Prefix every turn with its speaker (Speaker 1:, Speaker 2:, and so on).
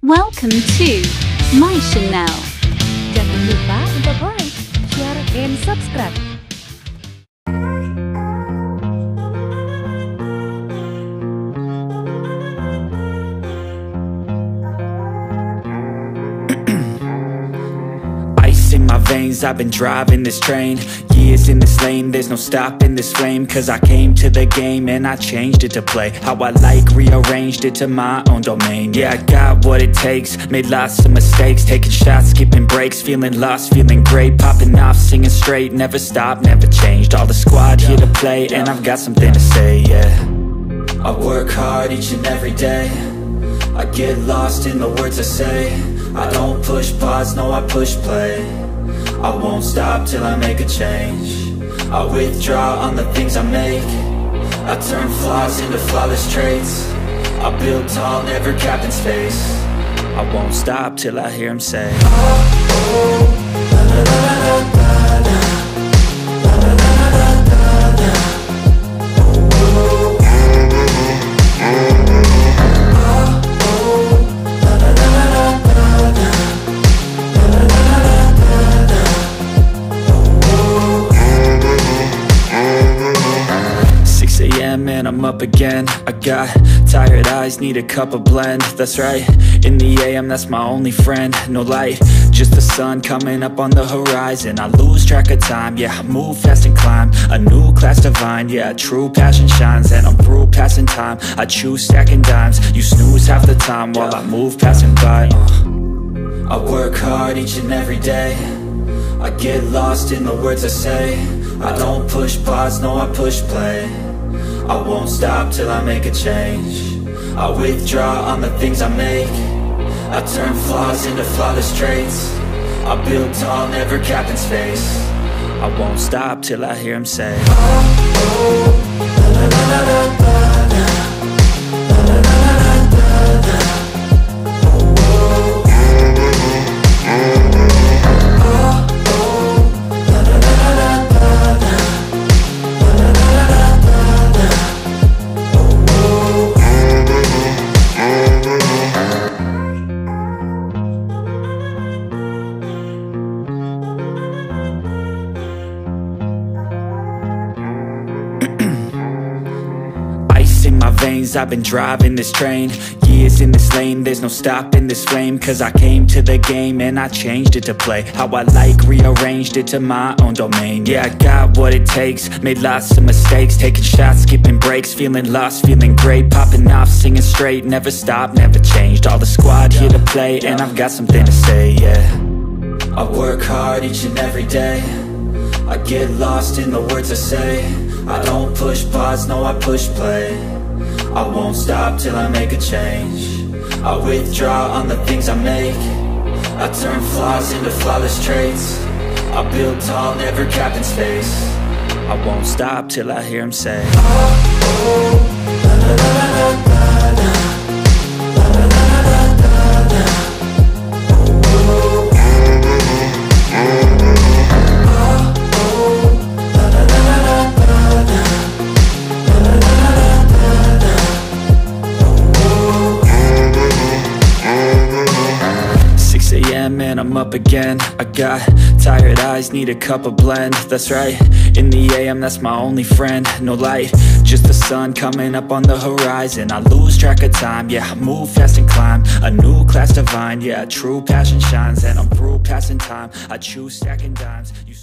Speaker 1: Welcome to My Channel.
Speaker 2: Jangan lupa untuk like, share, and subscribe.
Speaker 3: Ice in my veins, I've been driving this train. Years in this lane, there's no stopping this flame. Cause I came to the game and I changed it to play how I like, rearranged it to my own domain. Yeah, I got what it takes, made lots of mistakes, taking shots, skipping breaks, feeling lost, feeling great, popping off, singing straight, never stopped, never changed. All the squad here to play and I've got something to say, yeah. I work hard each and every day, I get lost in the words I say. I don't push pause, no I push play. I won't stop till I make a change. I withdraw on the things I make. I turn flaws into flawless traits. I build tall, never capped in space. I won't stop till I hear him say, oh, oh, la la la la la la. And I'm up again. I got tired eyes, need a cup of blend. That's right, in the AM, that's my only friend. No light, just the sun coming up on the horizon. I lose track of time, yeah, I move fast and climb a new class divine, yeah, true passion shines. And I'm through passing time, I choose stacking dimes. You snooze half the time while I move passing by. I work hard each and every day, I get lost in the words I say. I don't push pause, no I push play. I won't stop till I make a change. I withdraw on the things I make. I turn flaws into flawless traits. I build tall, never capped in space. I won't stop till I hear him say, oh, oh, la la la la la la. In my veins, I've been driving this train. Years in this lane, there's no stopping this flame. Cause I came to the game and I changed it to play how I like, rearranged it to my own domain. Yeah, I got what it takes, made lots of mistakes, taking shots, skipping breaks, feeling lost, feeling great, popping off, singing straight, never stopped, never changed. All the squad here to play and I've got something to say, yeah. I work hard each and every day, I get lost in the words I say. I don't push pause, no I push play. I won't stop till I make a change. I withdraw on the things I make. I turn flaws into flawless traits. I build tall, never capped in space. I won't stop till I hear him say, oh, oh, la la la la la la. And I'm up again. I got tired eyes, need a cup of blend. That's right, in the AM, that's my only friend. No light, just the sun coming up on the horizon. I lose track of time, yeah, I move fast and climb a new class divine, yeah, true passion shines. And I'm through passing time, I choose stacking dimes. You